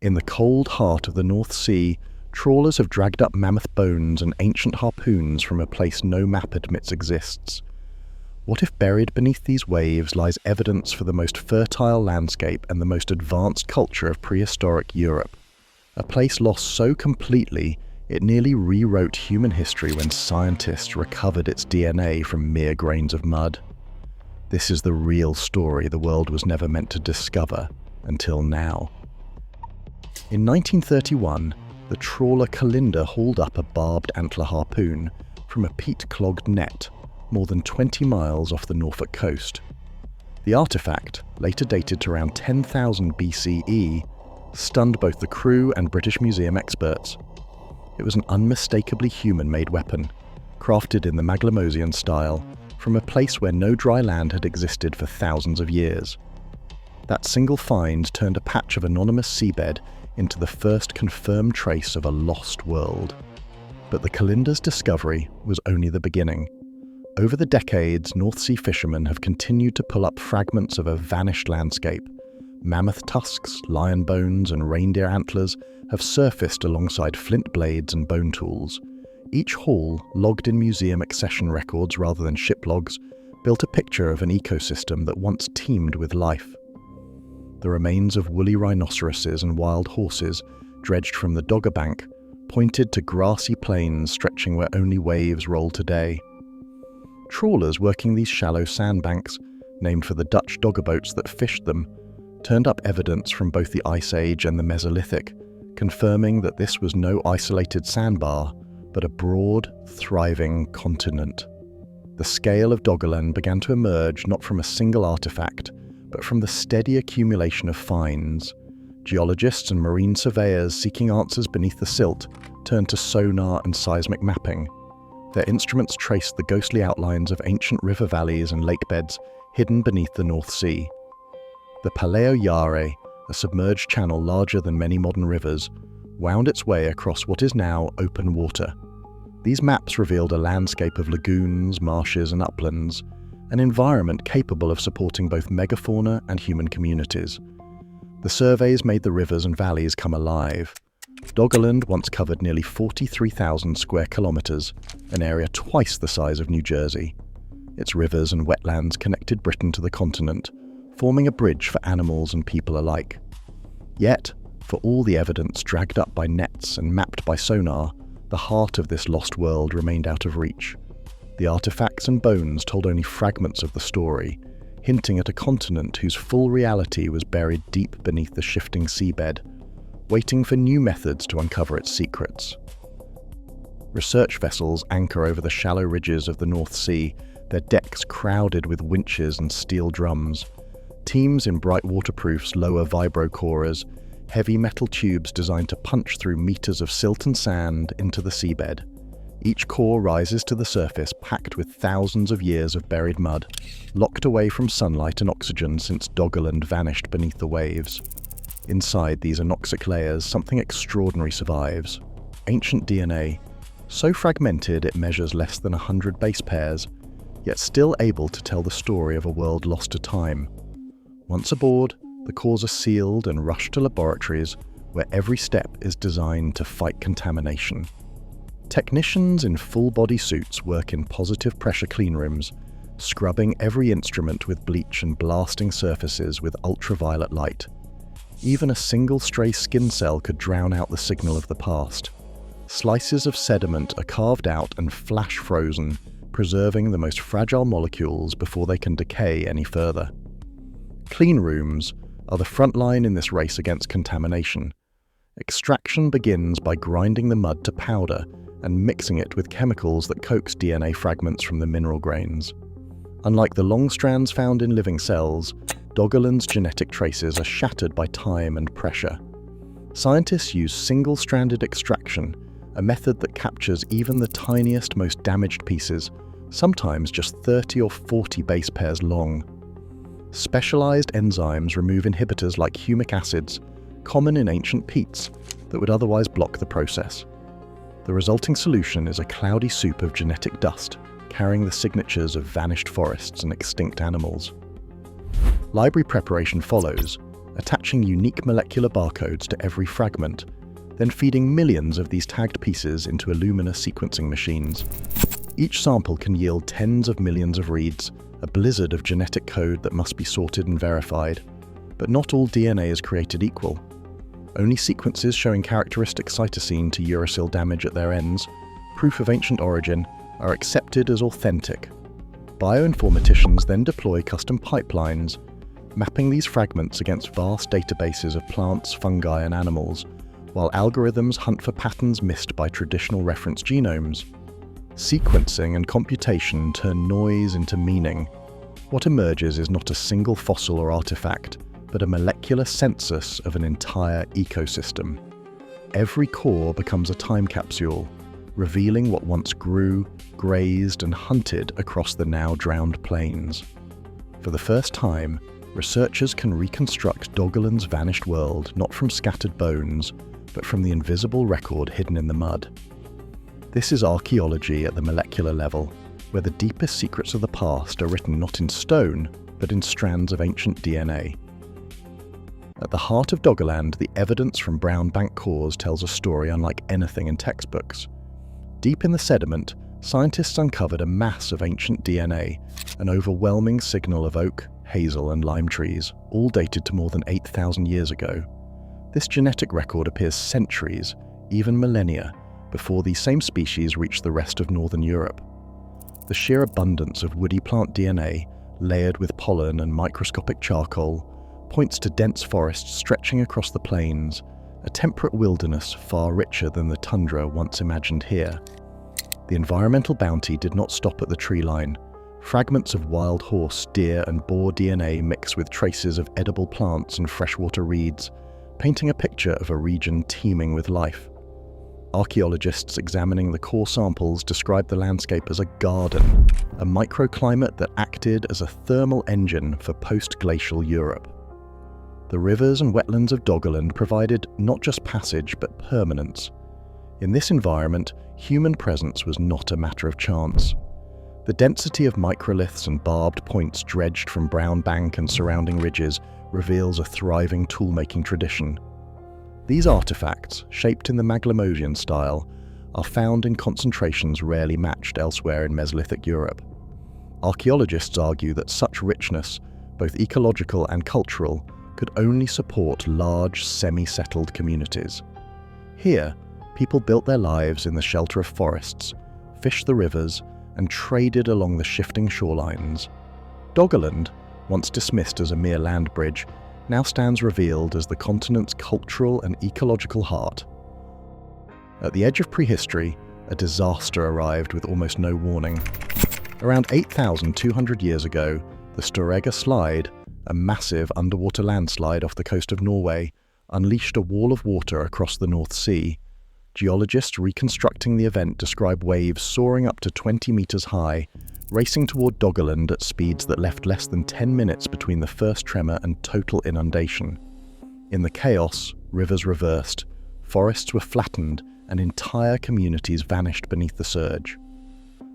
In the cold heart of the North Sea, trawlers have dragged up mammoth bones and ancient harpoons from a place no map admits exists. What if buried beneath these waves lies evidence for the most fertile landscape and the most advanced culture of prehistoric Europe? A place lost so completely it nearly rewrote human history when scientists recovered its DNA from mere grains of mud. This is the real story the world was never meant to discover until now. In 1931, the trawler Kalinda hauled up a barbed antler harpoon from a peat-clogged net more than 20 miles off the Norfolk coast. The artifact, later dated to around 10,000 BCE, stunned both the crew and British Museum experts. It was an unmistakably human-made weapon, crafted in the Maglemosian style, from a place where no dry land had existed for thousands of years. That single find turned a patch of anonymous seabed into the first confirmed trace of a lost world. But the Kalinda's discovery was only the beginning. Over the decades, North Sea fishermen have continued to pull up fragments of a vanished landscape. Mammoth tusks, lion bones, and reindeer antlers have surfaced alongside flint blades and bone tools. Each haul, logged in museum accession records rather than ship logs, built a picture of an ecosystem that once teemed with life. The remains of woolly rhinoceroses and wild horses, dredged from the Doggerbank, pointed to grassy plains stretching where only waves roll today. Trawlers working these shallow sandbanks, named for the Dutch doggerboats that fished them, turned up evidence from both the Ice Age and the Mesolithic, confirming that this was no isolated sandbar, but a broad, thriving continent. The scale of Doggerland began to emerge not from a single artifact, but from the steady accumulation of finds. Geologists and marine surveyors seeking answers beneath the silt turned to sonar and seismic mapping. Their instruments traced the ghostly outlines of ancient river valleys and lake beds hidden beneath the North Sea. The Paleo Yare, a submerged channel larger than many modern rivers, wound its way across what is now open water. These maps revealed a landscape of lagoons, marshes, and uplands, an environment capable of supporting both megafauna and human communities. The surveys made the rivers and valleys come alive. Doggerland once covered nearly 43,000 square kilometers, an area twice the size of New Jersey. Its rivers and wetlands connected Britain to the continent, forming a bridge for animals and people alike. Yet, for all the evidence dragged up by nets and mapped by sonar, the heart of this lost world remained out of reach. The artifacts and bones told only fragments of the story, hinting at a continent whose full reality was buried deep beneath the shifting seabed, waiting for new methods to uncover its secrets. Research vessels anchor over the shallow ridges of the North Sea, their decks crowded with winches and steel drums. Teams in bright waterproofs lower vibrocorers, heavy metal tubes designed to punch through meters of silt and sand into the seabed. Each core rises to the surface packed with thousands of years of buried mud, locked away from sunlight and oxygen since Doggerland vanished beneath the waves. Inside these anoxic layers, something extraordinary survives. Ancient DNA, so fragmented it measures less than 100 base pairs, yet still able to tell the story of a world lost to time. Once aboard, the cores are sealed and rushed to laboratories where every step is designed to fight contamination. Technicians in full-body suits work in positive pressure cleanrooms, scrubbing every instrument with bleach and blasting surfaces with ultraviolet light. Even a single stray skin cell could drown out the signal of the past. Slices of sediment are carved out and flash frozen, preserving the most fragile molecules before they can decay any further. Clean rooms are the front line in this race against contamination. Extraction begins by grinding the mud to powder and mixing it with chemicals that coax DNA fragments from the mineral grains. Unlike the long strands found in living cells, Doggerland's genetic traces are shattered by time and pressure. Scientists use single-stranded extraction, a method that captures even the tiniest, most damaged pieces, sometimes just 30 or 40 base pairs long. Specialized enzymes remove inhibitors like humic acids, common in ancient peats, that would otherwise block the process. The resulting solution is a cloudy soup of genetic dust, carrying the signatures of vanished forests and extinct animals. Library preparation follows, attaching unique molecular barcodes to every fragment, then feeding millions of these tagged pieces into Illumina sequencing machines. Each sample can yield tens of millions of reads, a blizzard of genetic code that must be sorted and verified. But not all DNA is created equal. Only sequences showing characteristic cytosine to uracil damage at their ends, proof of ancient origin, are accepted as authentic. Bioinformaticians then deploy custom pipelines, mapping these fragments against vast databases of plants, fungi, and animals, while algorithms hunt for patterns missed by traditional reference genomes. Sequencing and computation turn noise into meaning. What emerges is not a single fossil or artifact, but a molecular census of an entire ecosystem. Every core becomes a time capsule, revealing what once grew, grazed, and hunted across the now drowned plains. For the first time, researchers can reconstruct Doggerland's vanished world not from scattered bones, but from the invisible record hidden in the mud. This is archaeology at the molecular level, where the deepest secrets of the past are written not in stone, but in strands of ancient DNA. At the heart of Doggerland, the evidence from brown bank cores tells a story unlike anything in textbooks. Deep in the sediment, scientists uncovered a mass of ancient DNA, an overwhelming signal of oak, hazel, and lime trees, all dated to more than 8,000 years ago. This genetic record appears centuries, even millennia, before these same species reached the rest of northern Europe. The sheer abundance of woody plant DNA, layered with pollen and microscopic charcoal, points to dense forests stretching across the plains, a temperate wilderness far richer than the tundra once imagined here. The environmental bounty did not stop at the tree line. Fragments of wild horse, deer, and boar DNA mix with traces of edible plants and freshwater reeds, painting a picture of a region teeming with life. Archaeologists examining the core samples describe the landscape as a garden, a microclimate that acted as a thermal engine for post-glacial Europe. The rivers and wetlands of Doggerland provided not just passage but permanence. In this environment, human presence was not a matter of chance. The density of microliths and barbed points dredged from brown bank and surrounding ridges reveals a thriving tool-making tradition. These artifacts, shaped in the Maglemosian style, are found in concentrations rarely matched elsewhere in Mesolithic Europe. Archaeologists argue that such richness, both ecological and cultural, could only support large, semi-settled communities. Here, people built their lives in the shelter of forests, fished the rivers, and traded along the shifting shorelines. Doggerland, once dismissed as a mere land bridge, now stands revealed as the continent's cultural and ecological heart. At the edge of prehistory, a disaster arrived with almost no warning. Around 8,200 years ago, the Storegga Slide, a massive underwater landslide off the coast of Norway, unleashed a wall of water across the North Sea. Geologists reconstructing the event describe waves soaring up to 20 meters high, racing toward Doggerland at speeds that left less than 10 minutes between the first tremor and total inundation. In the chaos, rivers reversed, forests were flattened, and entire communities vanished beneath the surge.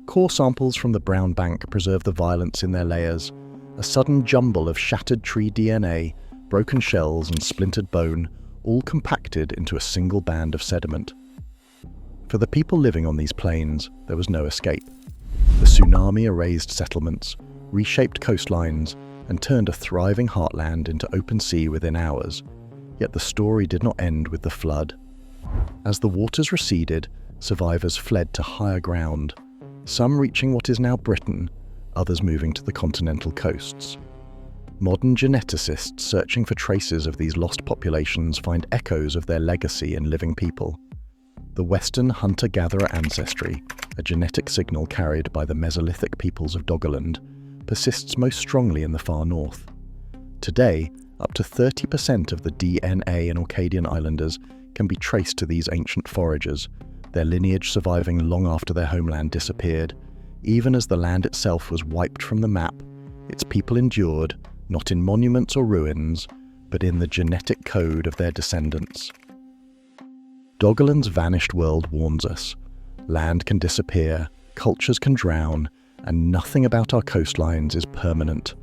Core samples from the brown bank preserve the violence in their layers, a sudden jumble of shattered tree DNA, broken shells, and splintered bone, all compacted into a single band of sediment. For the people living on these plains, there was no escape. The tsunami erased settlements, reshaped coastlines, and turned a thriving heartland into open sea within hours. Yet the story did not end with the flood. As the waters receded, survivors fled to higher ground, some reaching what is now Britain, others moving to the continental coasts. Modern geneticists searching for traces of these lost populations find echoes of their legacy in living people. The Western hunter-gatherer ancestry, a genetic signal carried by the Mesolithic peoples of Doggerland, persists most strongly in the far north. Today, up to 30% of the DNA in Orcadian Islanders can be traced to these ancient foragers, their lineage surviving long after their homeland disappeared. Even as the land itself was wiped from the map, its people endured, not in monuments or ruins, but in the genetic code of their descendants. Doggerland's vanished world warns us. Land can disappear, cultures can drown, and nothing about our coastlines is permanent.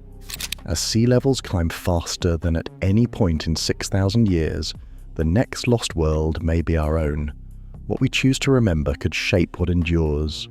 As sea levels climb faster than at any point in 6,000 years, the next lost world may be our own. What we choose to remember could shape what endures.